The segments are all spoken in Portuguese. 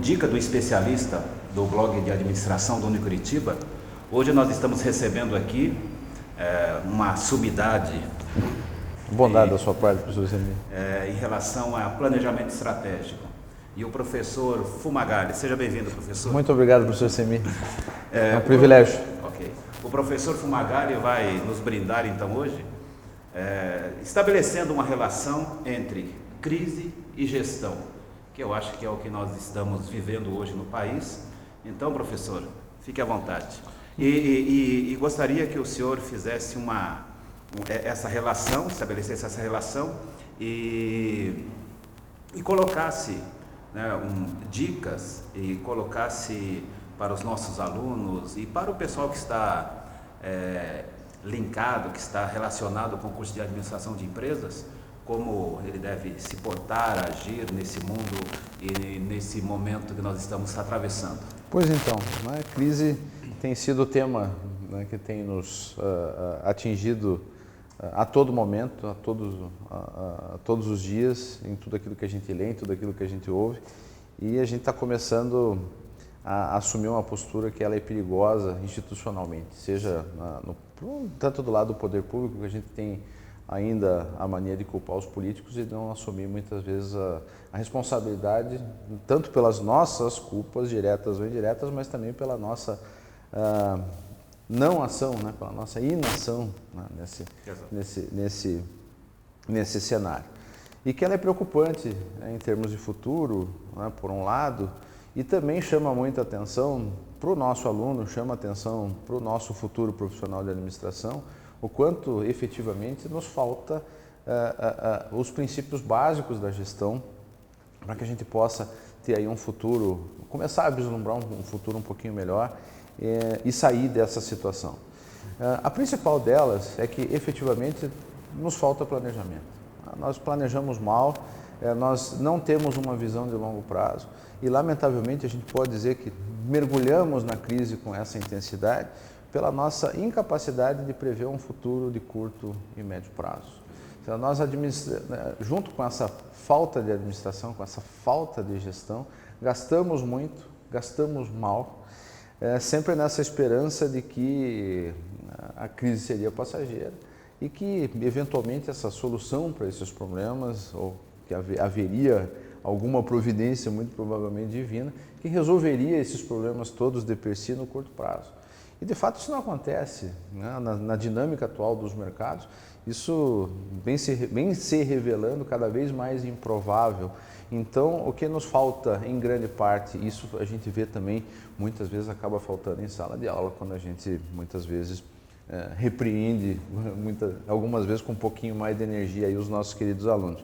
dica do especialista do blog de administração do Unicuritiba, hoje nós estamos recebendo aqui uma sumidade. Bondade da sua parte, professor Semir. Em relação a planejamento estratégico. E o professor Fumagalli. Seja bem-vindo, professor. Muito obrigado, professor Semir. É um privilégio. Ok. O professor Fumagalli vai nos brindar, então, hoje, estabelecendo uma relação entre crise e gestão, que eu acho que é o que nós estamos vivendo hoje no país. Então, professor, fique à vontade. E gostaria que o senhor fizesse essa relação, estabelecesse essa relação e colocasse, né, dicas e colocasse para os nossos alunos e para o pessoal que está linkado, que está relacionado com o curso de administração de empresas, como ele deve se portar, agir nesse mundo e nesse momento que nós estamos atravessando. Pois então, a crise tem sido o tema, né, que tem nos atingido a todo momento, a todos os dias, em tudo aquilo que a gente lê, em tudo aquilo que a gente ouve, e a gente está começando a assumir uma postura que ela é perigosa institucionalmente, seja tanto do lado do poder público, que a gente tem ainda a mania de culpar os políticos e não assumir muitas vezes a responsabilidade, tanto pelas nossas culpas diretas ou indiretas, mas também pela nossa não ação, né, pela nossa inação, né, nesse cenário. E que ela é preocupante, né, em termos de futuro, né, por um lado, e também chama muita atenção para o nosso aluno, chama atenção para o nosso futuro profissional de administração, o quanto efetivamente nos falta os princípios básicos da gestão para que a gente possa ter aí um futuro, começar a vislumbrar um futuro um pouquinho melhor e sair dessa situação. A principal delas é que efetivamente nos falta planejamento. Nós planejamos mal, nós não temos uma visão de longo prazo e lamentavelmente a gente pode dizer que mergulhamos na crise com essa intensidade pela nossa incapacidade de prever um futuro de curto e médio prazo. Então, nós junto com essa falta de administração, com essa falta de gestão, gastamos muito, gastamos mal, sempre nessa esperança de que a crise seria passageira e que, eventualmente, essa solução para esses problemas, ou que haveria alguma providência, muito provavelmente divina, que resolveria esses problemas todos de per si no curto prazo. E, de fato, isso não acontece, né? Na dinâmica atual dos mercados, isso vem se revelando cada vez mais improvável. Então, o que nos falta, em grande parte, isso a gente vê também, muitas vezes acaba faltando em sala de aula, quando a gente, muitas vezes, repreende, algumas vezes com um pouquinho mais de energia, aí, os nossos queridos alunos.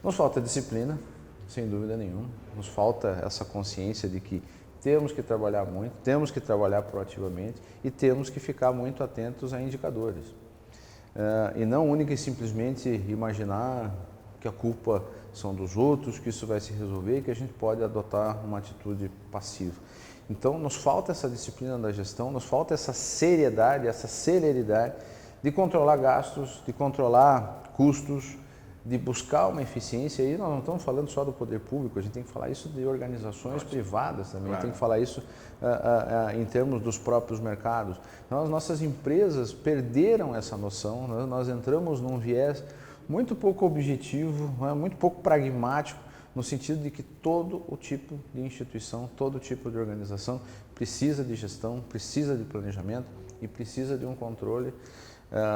Nos falta disciplina, sem dúvida nenhuma, nos falta essa consciência de que temos que trabalhar muito, temos que trabalhar proativamente e temos que ficar muito atentos a indicadores. E não única e simplesmente imaginar que a culpa são dos outros, que isso vai se resolver e que a gente pode adotar uma atitude passiva. Então, nos falta essa disciplina da gestão, nos falta essa seriedade, essa celeridade de controlar gastos, de controlar custos, de buscar uma eficiência. E nós não estamos falando só do poder público, a gente tem que falar isso de organizações privadas também, claro. Tem que falar isso em termos dos próprios mercados. Então, as nossas empresas perderam essa noção, né? Nós entramos num viés muito pouco objetivo, né? Muito pouco pragmático, no sentido de que todo o tipo de instituição, todo tipo de organização precisa de gestão, precisa de planejamento e precisa de um controle.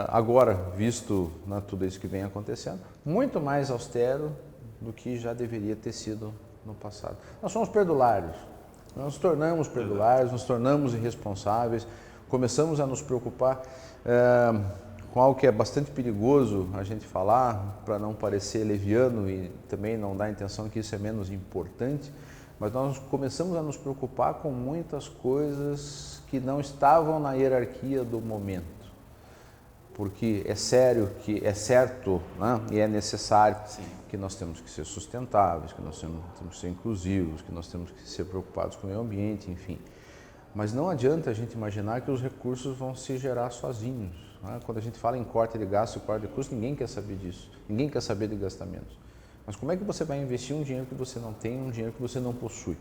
Agora, visto, né, tudo isso que vem acontecendo, muito mais austero do que já deveria ter sido no passado. Nós somos perdulários, nós nos tornamos perdulários, nos tornamos irresponsáveis, começamos a nos preocupar com algo que é bastante perigoso a gente falar, para não parecer leviano e também não dar a intenção que isso é menos importante, mas nós começamos a nos preocupar com muitas coisas que não estavam na hierarquia do momento. Porque é sério, que é certo, né? E é necessário. Sim. Que nós temos que ser sustentáveis, que nós temos que ser inclusivos, que nós temos que ser preocupados com o meio ambiente, enfim. Mas não adianta a gente imaginar que os recursos vão se gerar sozinhos, né? Quando a gente fala em corte de gasto e corte de custo, ninguém quer saber disso, ninguém quer saber de gastar menos. Mas como é que você vai investir um dinheiro que você não tem, um dinheiro que você não possui?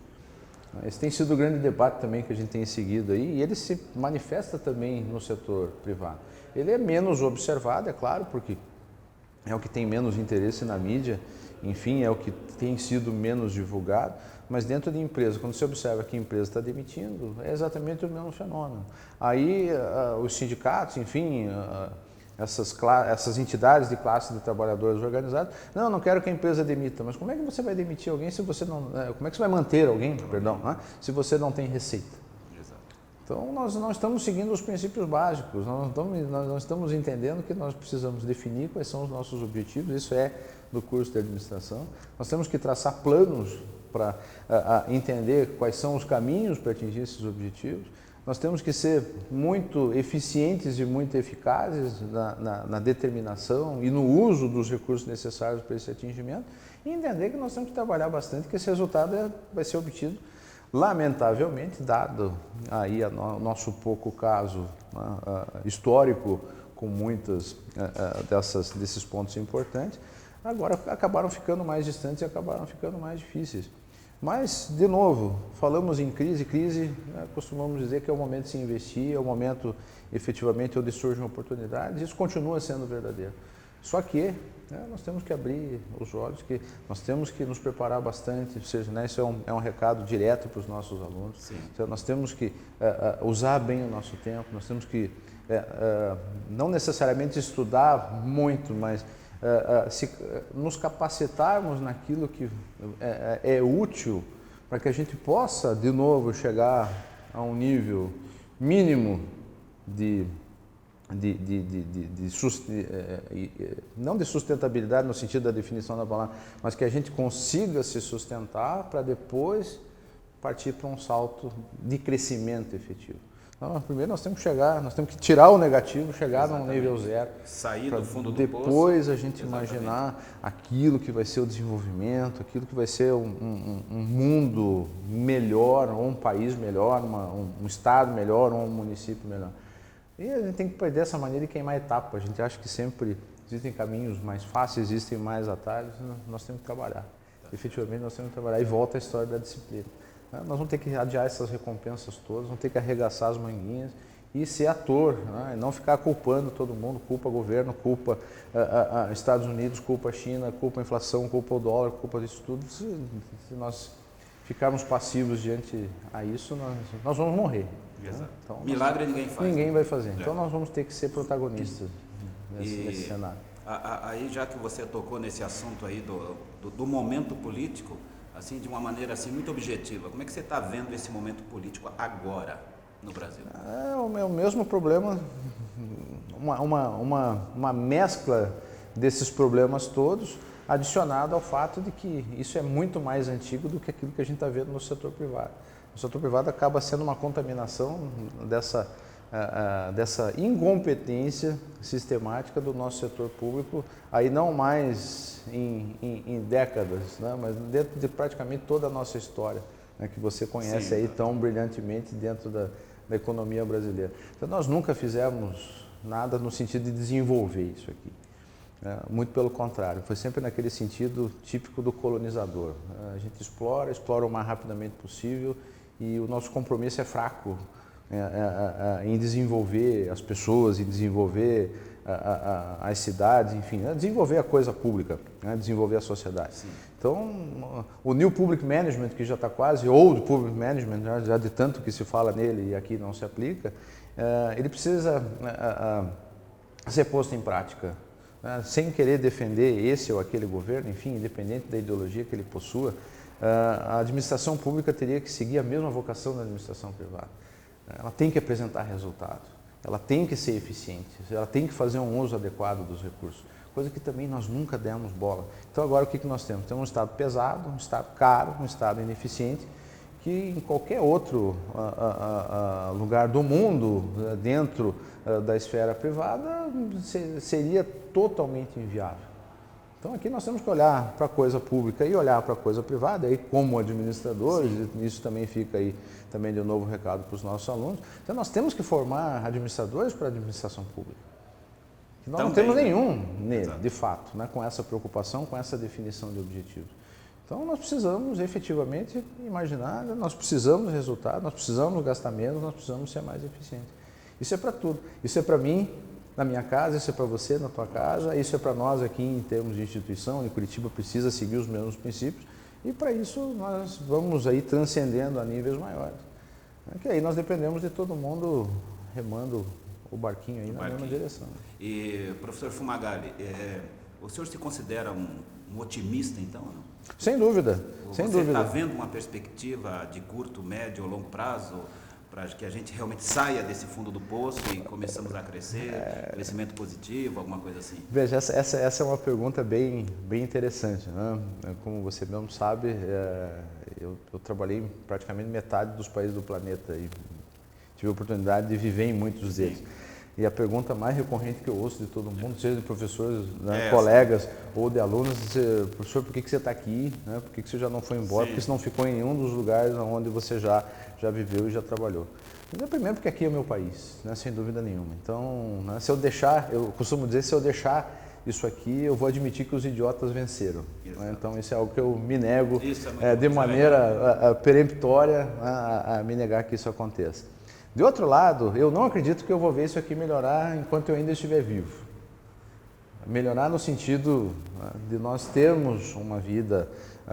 Esse tem sido o grande debate também que a gente tem seguido aí, e ele se manifesta também no setor privado. Ele é menos observado, é claro, porque é o que tem menos interesse na mídia, enfim, é o que tem sido menos divulgado, mas dentro de empresa, quando você observa que a empresa está demitindo, é exatamente o mesmo fenômeno. Aí os sindicatos, enfim, essas entidades de classe de trabalhadores organizados, não quero que a empresa demita, mas como é que você vai demitir alguém se você não, como é que você vai manter alguém, perdão, né, se você não tem receita? Então, nós não estamos seguindo os princípios básicos, nós não estamos entendendo que nós precisamos definir quais são os nossos objetivos, isso é do curso de administração. Nós temos que traçar planos para entender quais são os caminhos para atingir esses objetivos. Nós temos que ser muito eficientes e muito eficazes na determinação e no uso dos recursos necessários para esse atingimento e entender que nós temos que trabalhar bastante, que esse resultado vai ser obtido. Lamentavelmente, dado aí o nosso pouco caso histórico com muitas desses pontos importantes, agora acabaram ficando mais distantes e acabaram ficando mais difíceis. Mas, de novo, falamos em crise, costumamos dizer que é o momento de se investir, é o momento efetivamente onde surgem oportunidades, isso continua sendo verdadeiro. Só que nós temos que abrir os olhos, que nós temos que nos preparar bastante, ou seja, isso é um recado direto para os nossos alunos. Então, nós temos que usar bem o nosso tempo, nós temos que não necessariamente estudar muito, mas nos capacitarmos naquilo que é útil para que a gente possa, de novo, chegar a um nível mínimo não de sustentabilidade no sentido da definição da palavra, mas que a gente consiga se sustentar para depois partir para um salto de crescimento efetivo. Então, primeiro nós temos que tirar o negativo, chegar num nível zero. Sair do fundo do poço. Depois a gente imaginar aquilo que vai ser o desenvolvimento, aquilo que vai ser um mundo melhor, ou um país melhor, um estado melhor, ou um município melhor. E a gente tem que perder essa maneira de queimar etapa. A gente acha que sempre existem caminhos mais fáceis, existem mais atalhos. Nós temos que trabalhar. Efetivamente, nós temos que trabalhar. E volta a história da disciplina. Nós vamos ter que adiar essas recompensas todas, vamos ter que arregaçar as manguinhas e ser ator, e não ficar culpando todo mundo, culpa governo, culpa Estados Unidos, culpa China, culpa a inflação, culpa o dólar, culpa disso tudo. Se nós ficarmos passivos diante a isso, nós vamos morrer. Exato. Então, milagre ninguém faz. Ninguém vai fazer. Então nós vamos ter que ser protagonistas nesse cenário. Aí, já que você tocou nesse assunto aí do momento político, assim, de uma maneira assim muito objetiva, como é que você está vendo esse momento político agora no Brasil? É o mesmo problema, uma mescla desses problemas todos, adicionado ao fato de que isso é muito mais antigo do que aquilo que a gente está vendo no setor privado. O setor privado acaba sendo uma contaminação dessa incompetência sistemática do nosso setor público, aí não mais em décadas, mas dentro de praticamente toda a nossa história, que você conhece aí tão brilhantemente dentro da economia brasileira. Então nós nunca fizemos nada no sentido de desenvolver isso aqui. Muito pelo contrário, foi sempre naquele sentido típico do colonizador. A gente explora o mais rapidamente possível e o nosso compromisso é fraco em desenvolver as pessoas, em desenvolver as cidades, enfim, desenvolver a coisa pública, desenvolver a sociedade. Sim. Então, o New Public Management, que já está quase, Old Public Management, já de tanto que se fala nele e aqui não se aplica, ele precisa ser posto em prática. Sem querer defender esse ou aquele governo, enfim, independente da ideologia que ele possua, a administração pública teria que seguir a mesma vocação da administração privada. Ela tem que apresentar resultados, ela tem que ser eficiente, ela tem que fazer um uso adequado dos recursos, coisa que também nós nunca demos bola. Então agora o que nós temos? Temos um Estado pesado, um Estado caro, um Estado ineficiente, que em qualquer outro lugar do mundo, dentro da esfera privada, seria totalmente inviável. Então aqui nós temos que olhar para a coisa pública e olhar para a coisa privada, aí como administradores, isso também fica aí também de novo recado para os nossos alunos. Então nós temos que formar administradores para a administração pública. Nós não temos nenhum nele, de fato, com essa preocupação, com essa definição de objetivos. Então nós precisamos efetivamente imaginar, nós precisamos de resultado, nós precisamos gastar menos, nós precisamos ser mais eficientes. Isso é para tudo. Isso é para mim, na minha casa, isso é para você, na tua casa, isso é para nós aqui em termos de instituição, e Curitiba precisa seguir os mesmos princípios, e para isso nós vamos aí transcendendo a níveis maiores. Que aí nós dependemos de todo mundo remando o barquinho aí na mesma direção. E, professor Fumagalli, o senhor se considera um otimista, então? Não? Sem dúvida, sem dúvida. Você está vendo uma perspectiva de curto, médio ou longo prazo para que a gente realmente saia desse fundo do poço e começamos a crescer, crescimento positivo, alguma coisa assim? Veja, essa é uma pergunta bem interessante, né? Como você mesmo sabe, eu trabalhei em praticamente metade dos países do planeta e tive a oportunidade de viver em muitos deles. E a pergunta mais recorrente que eu ouço de todo mundo, seja de professores, né, colegas ou de alunos, professor, por que você está aqui? Né? Por que você já não foi embora? Sim. Por que você não ficou em nenhum dos lugares onde você já viveu e já trabalhou? Mas, primeiro porque aqui é o meu país, né, sem dúvida nenhuma. Então, né, se eu deixar, eu costumo dizer, se eu deixar isso aqui, eu vou admitir que os idiotas venceram. Né? Então, isso é algo que eu me nego de maneira peremptória a me negar que isso aconteça. De outro lado, eu não acredito que eu vou ver isso aqui melhorar enquanto eu ainda estiver vivo. Melhorar no sentido de nós termos uma vida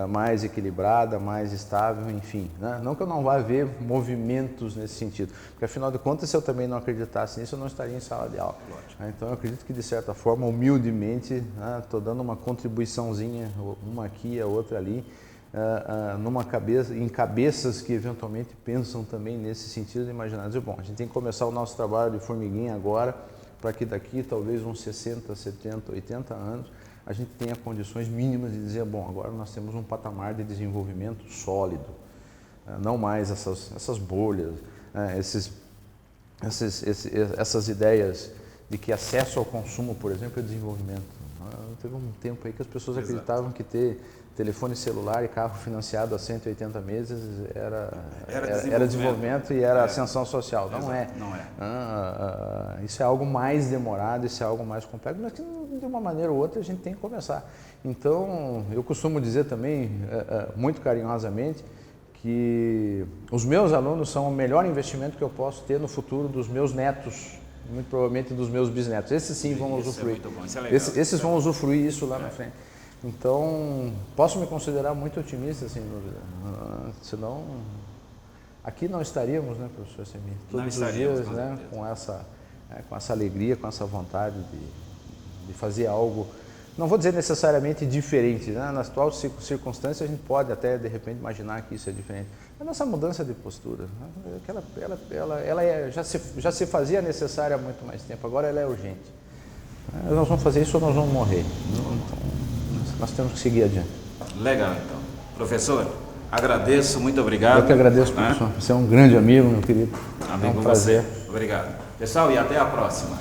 mais equilibrada, mais estável, enfim. Né? Não que eu não vá ver movimentos nesse sentido, porque afinal de contas, se eu também não acreditasse nisso, eu não estaria em sala de aula. Então eu acredito que de certa forma, humildemente, estou dando uma contribuiçãozinha, uma aqui, a outra ali, em cabeças que eventualmente pensam também nesse sentido de imaginar, dizer, bom, a gente tem que começar o nosso trabalho de formiguinha agora, para que daqui talvez uns 60, 70, 80 anos, a gente tenha condições mínimas de dizer, bom, agora nós temos um patamar de desenvolvimento sólido, não mais essas bolhas, essas ideias de que acesso ao consumo, por exemplo, é desenvolvimento. Teve um tempo aí que as pessoas acreditavam que ter telefone celular e carro financiado a 180 meses era desenvolvimento e era ascensão social. Não é. Não é. Isso é algo mais demorado, isso é algo mais complexo, mas que de uma maneira ou outra a gente tem que começar. Então, eu costumo dizer também, muito carinhosamente, que os meus alunos são o melhor investimento que eu posso ter no futuro dos meus netos, muito provavelmente dos meus bisnetos. Esses sim vão usufruir. Esses vão usufruir isso lá na frente. Então, posso me considerar muito otimista, sem dúvida. Senão, aqui não estaríamos, né, professor Semir? Todos os dias, né, com essa alegria, com essa vontade de fazer algo, não vou dizer necessariamente diferente, né? Na atual circunstância a gente pode até, de repente, imaginar que isso é diferente. Mas essa mudança de postura, né, ela já se fazia necessária há muito mais tempo, agora ela é urgente. Nós vamos fazer isso ou nós vamos morrer. Então, nós temos que seguir adiante. Legal, então. Professor, agradeço, muito obrigado. Eu que agradeço, professor. Você é um grande amigo, meu querido. Amigo, é um prazer. Obrigado. Pessoal, e até a próxima.